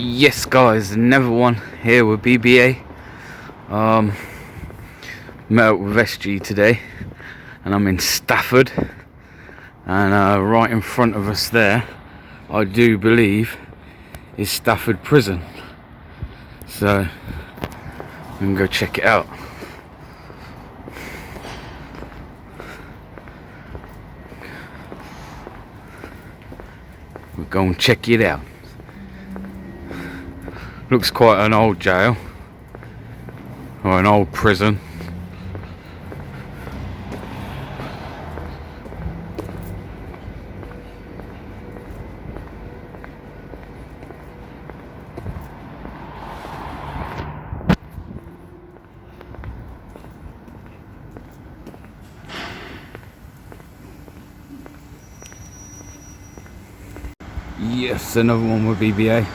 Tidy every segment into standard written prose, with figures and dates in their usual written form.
Yes guys, another one here with BBA. Met up with SG today and I'm in Stafford, and right in front of us there, I do believe, is Stafford Prison. So I'm gonna go check it out. We're going to check it out. Looks quite an old jail, or an old prison. Yes, another one with BBA.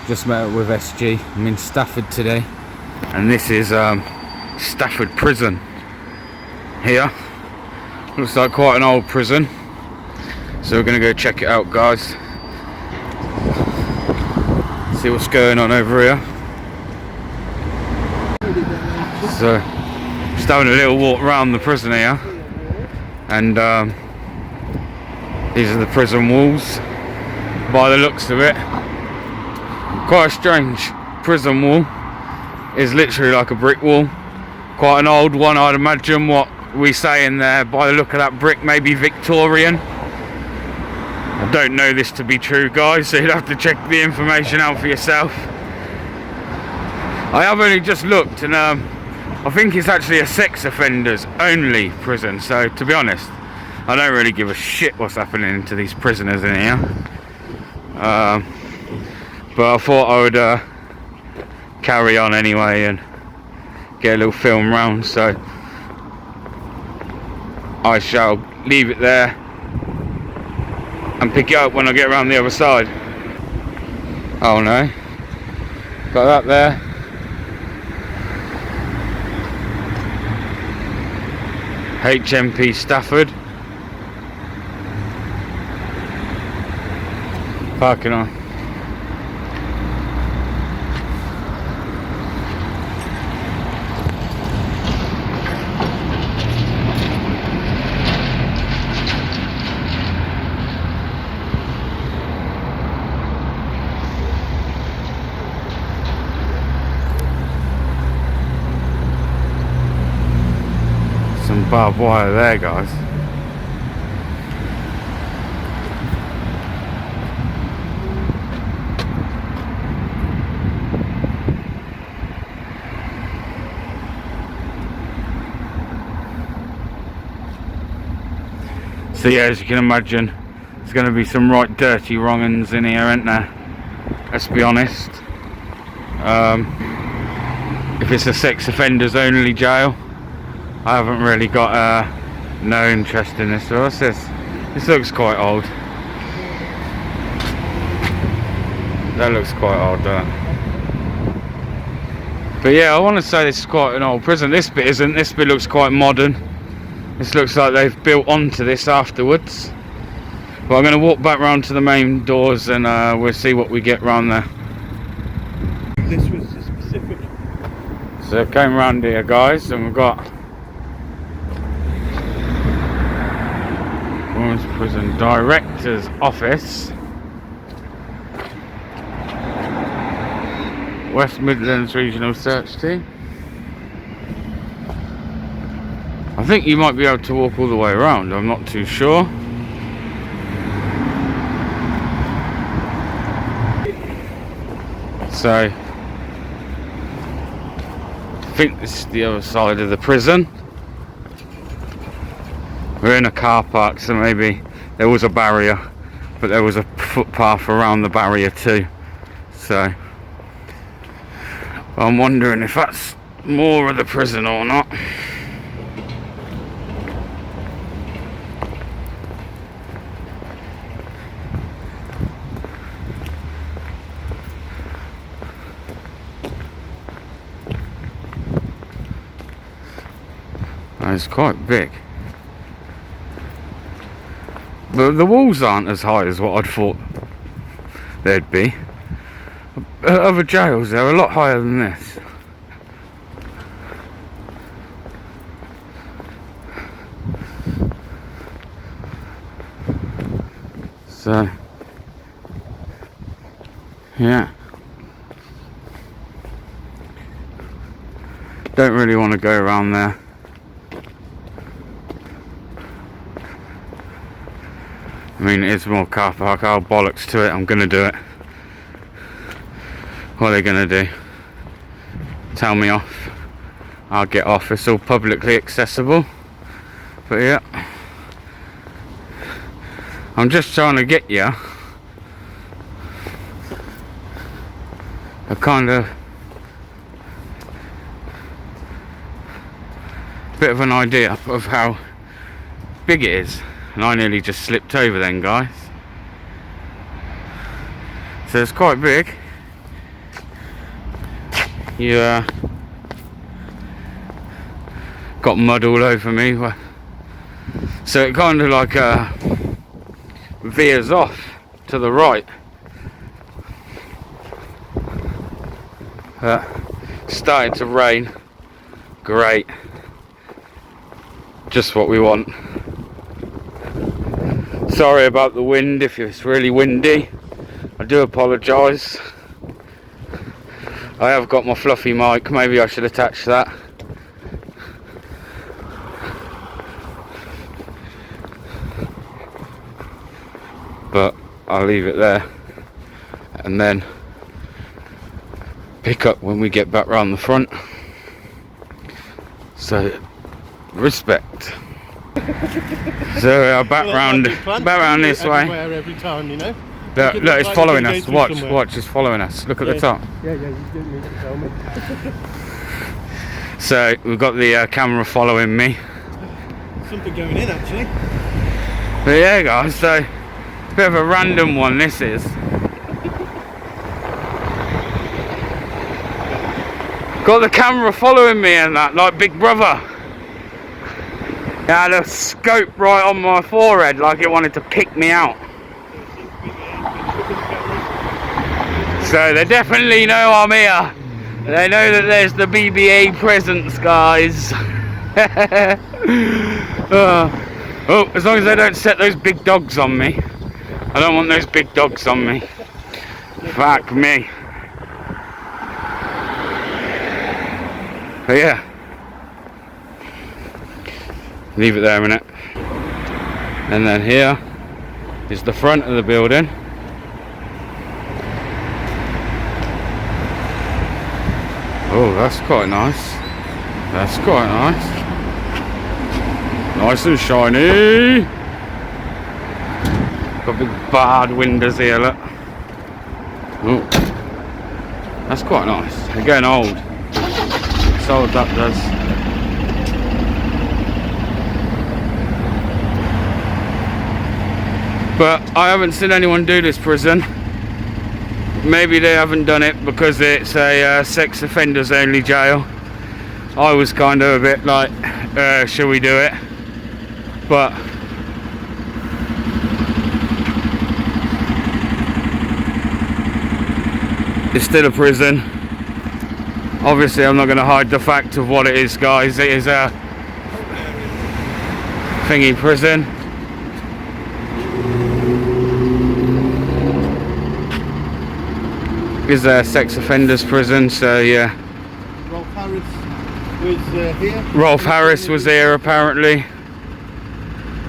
Just met up with SG. I'm in Stafford today, and this is Stafford Prison here. Looks like quite an old prison, so we're gonna go check it out, guys. See what's going on over here. So just having a little walk around the prison here, and these are the prison walls by the looks of it. Quite a strange prison wall. It's literally like a brick wall. Quite an old one, I'd imagine. What we say in there, by the look of that brick, maybe Victorian. I don't know this to be true, guys, so you'd have to check the information out for yourself. I have only just looked, and I think it's actually a sex offenders only prison. So to be honest, I don't really give a shit what's happening to these prisoners in here. But I thought I would carry on anyway and get a little film round, so I shall leave it there and pick it up when I get around the other side. Oh no, got that there. HMP Stafford. Parking on. Some barbed wire there, guys. So yeah, as you can imagine, there's going to be some right dirty wrong-uns in here, ain't there? Let's be honest. If it's a sex offenders only jail, I haven't really got no interest in this. So what's this? This looks quite old. That looks quite old, doesn't it? But yeah, I want to say this is quite an old prison. This bit isn't. This bit looks quite modern. This looks like they've built onto this afterwards. But I'm going to walk back round to the main doors, and we'll see what we get round there. This was the specific. So I came round here, guys, and we've got Women's Prison Director's Office, West Midlands Regional Search Team. I think you might be able to walk all the way around, I'm not too sure. So I think this is the other side of the prison. We're in a car park, so maybe there was a barrier, but there was a footpath around the barrier too. So I'm wondering if that's more of the prison or not. It's quite big. But the walls aren't as high as what I'd thought they'd be. Other jails, they're a lot higher than this. So, yeah. Don't really want to go around there. I mean, it's more car park. I'll bollocks to it. I'm gonna do it. What are they gonna do? Tell me off. I'll get off. It's all publicly accessible. But yeah, I'm just trying to get you a kind of bit of an idea of how big it is. And I nearly just slipped over then, guys. So it's quite big. Yeah, got mud all over me. So it kind of like veers off to the right. Starting to rain. Great. Just what we want. Sorry about the wind if it's really windy. I do apologise. I have got my fluffy mic. Maybe I should attach that. But I'll leave it there and then pick up when we get back round the front. So respect. So back round this way. Every time, you know. Look, it's following us. Watch, it's following us. Look at the top. Yeah, you didn't need to tell me. So we've got the camera following me. Something going in actually. But yeah, guys. So bit of a random one. This is. Got the camera following me and that, like Big Brother. It had a scope right on my forehead, like it wanted to pick me out. So they definitely know I'm here. They know that there's the BBA presence, guys. Oh, as long as they don't set those big dogs on me. I don't want those big dogs on me. Fuck me. But yeah. Leave it there a minute. And then here is the front of the building. Oh, that's quite nice. That's quite nice. Nice and shiny. Got big barred windows here, look. Oh, that's quite nice. They're getting old. It's old, that does. But I haven't seen anyone do this prison. Maybe they haven't done it because it's a sex offenders only jail. I was kind of a bit like, shall we do it? But it's still a prison. Obviously I'm not going to hide the fact of what it is, guys. It is a thingy prison. Is a sex offenders prison, so yeah. Rolf Harris was here. Rolf Harris was here apparently.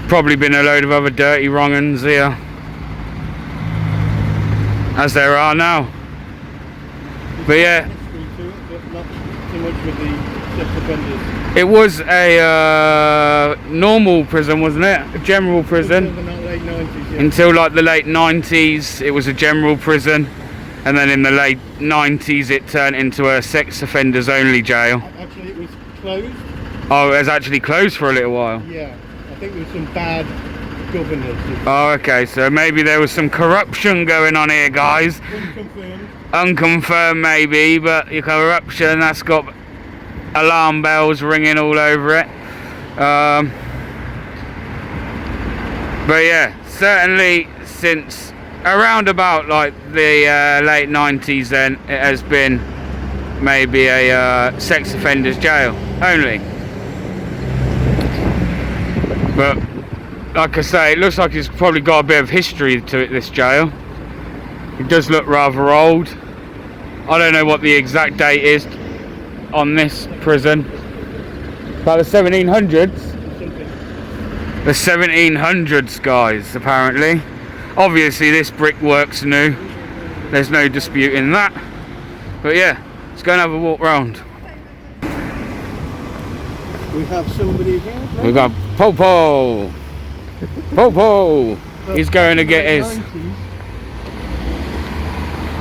Probably been a load of other dirty wrong-uns here, as there are now. But yeah, But not so much with the sex offenders. it was a normal prison, wasn't it? A general prison. Until the late 90s, yeah. Until like the late 90s, it was a general prison. And then in the late 90s it turned into a sex offenders only jail. Actually it was closed. Oh, it was actually closed for a little while. Yeah, I think there was some bad governors. Oh, okay, so maybe there was some corruption going on here, guys. Unconfirmed. Unconfirmed maybe, but your corruption, that's got alarm bells ringing all over it. But yeah, certainly since around about like the late 90s, then it has been maybe a sex offenders jail only. But like I say, it looks like it's probably got a bit of history to it, this jail. It does look rather old. I don't know what the exact date is on this prison. About the 1700s. The 1700s, guys, apparently. Obviously this brickwork's new. There's no disputing that. But yeah, let's go and have a walk round. We have somebody here. Maybe? We've got Popo. Popo. He's going to get his.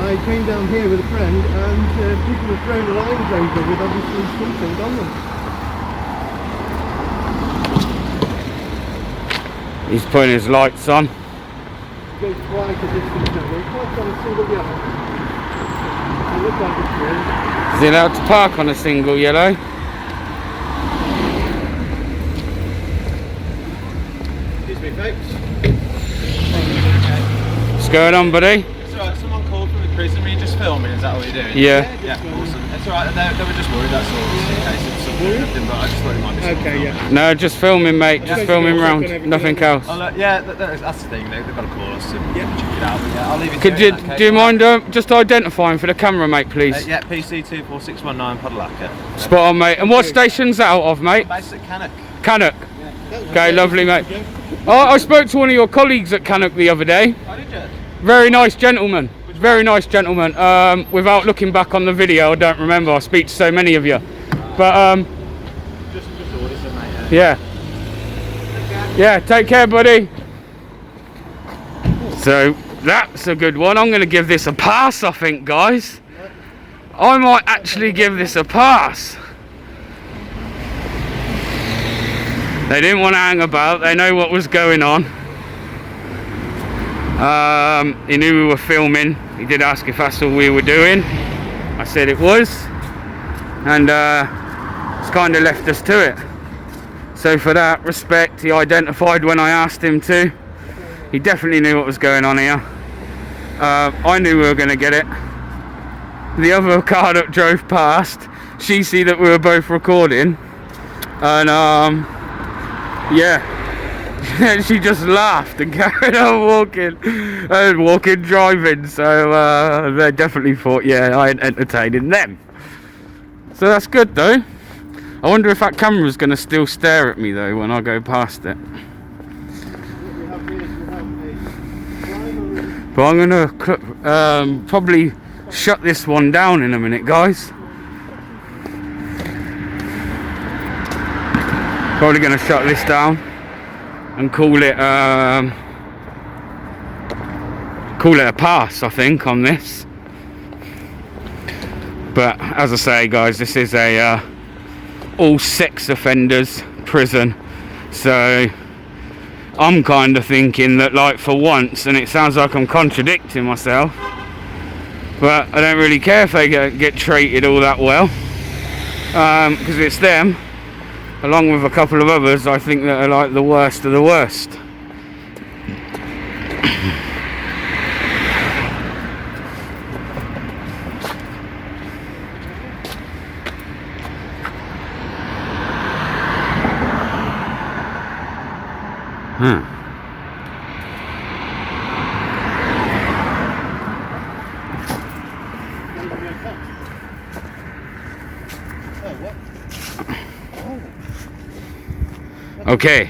I came down here with a friend and people were throwing the lines over with obviously something on them. He's putting his lights on. Goes quite a distance now. We're quite on a single yellow. It looks like it's real. Is he allowed to park on a single yellow? Excuse me, folks. What's going on, buddy? It's alright, someone called from the prison. Were you just filming? Is that what you're doing? Yeah. Yeah, awesome. It's alright, they were just worried, that's all. Just in case it's something, but I just thought it might be something. Okay, yeah. No, just filming, mate. Just filming round. Nothing else. Yeah, that's the thing. They've got to call us and check it out. But yeah, I'll leave it Could to you in that case. do you mind just identifying for the camera, mate, please? Yeah, PC 24619 Podolaka. Spot on, mate. And what station's that out of, mate? Based at Cannock. Cannock. Okay, lovely, mate. Oh, I spoke to one of your colleagues at Cannock the other day. Oh, did you? Very nice gentleman. Very nice gentleman. Without looking back on the video, I don't remember. I speak to so many of you. But Just orders it, mate. yeah. Yeah, take care, buddy. So that's a good one. I'm going to give this a pass, I think, guys. I might actually give this a pass. They didn't want to hang about. They know what was going on. He knew we were filming. He did ask if that's all we were doing. I said it was. And it's kind of left us to it. So for that respect, he identified when I asked him to. He definitely knew what was going on here. I knew we were going to get it. The other car that drove past, she see that we were both recording. And yeah. She just laughed and carried on walking, driving. So they definitely thought, yeah, I ain't entertaining them. So that's good though. I wonder if that camera's going to still stare at me though when I go past it. But I'm going to probably shut this one down in a minute, guys. Probably going to shut this down and call it a pass, I think, on this. But as I say, guys, this is a all sex offenders prison, so I'm kind of thinking that, like, for once, and it sounds like I'm contradicting myself, but I don't really care if they get treated all that well, because it's them, along with a couple of others, I think, that are like the worst of the worst. Okay,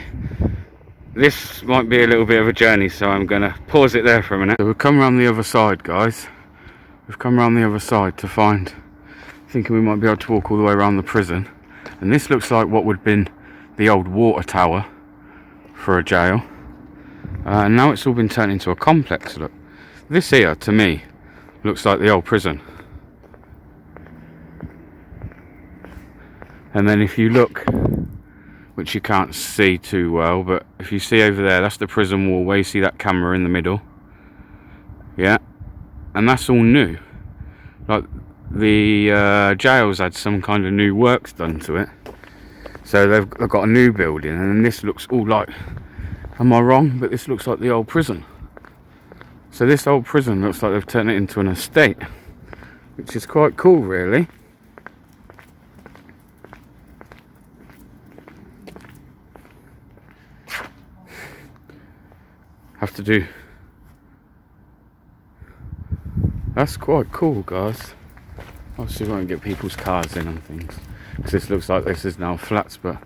this might be a little bit of a journey, so I'm going to pause it there for a minute. So we've come around the other side, guys. We've come around the other side to find, thinking we might be able to walk all the way around the prison. And this looks like what would have been the old water tower for a jail. And now it's all been turned into a complex. Look, this here, to me, looks like the old prison. And then if you look, which you can't see too well, but if you see over there, that's the prison wall where you see that camera in the middle. Yeah, and that's all new. Like, the jails had some kind of new works done to it, so they've got a new building, and this looks all like, am I wrong, but this looks like the old prison. So this old prison looks like they've turned it into an estate, which is quite cool, really. Have to do. That's quite cool, guys. Obviously, we won't get people's cars in and things, because this looks like this is now flats, but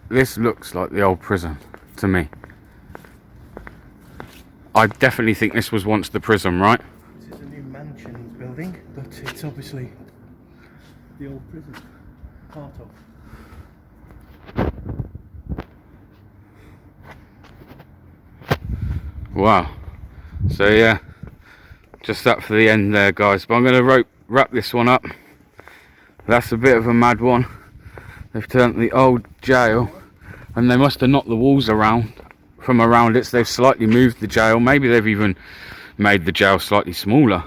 this looks like the old prison to me. I definitely think this was once the prison, right? This is a new mansions building, but it's obviously the old prison. Part of. Wow. So yeah, just that for the end there, guys. But I'm going to wrap this one up. That's a bit of a mad one. They've turned the old jail, and they must have knocked the walls around from around it, so they've slightly moved the jail. Maybe they've even made the jail slightly smaller,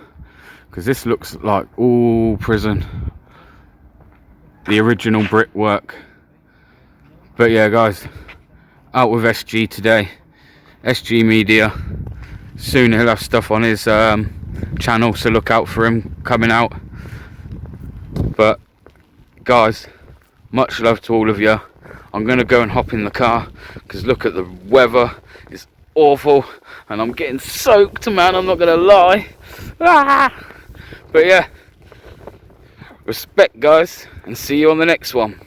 because this looks like all prison, the original brickwork. But yeah, guys, out with SG today. SG Media. Soon he'll have stuff on his channel, so look out for him coming out. But guys, much love to all of you. I'm gonna go and hop in the car, because look at the weather, it's awful and I'm getting soaked, man, I'm not gonna lie. But yeah, respect, guys, and see you on the next one.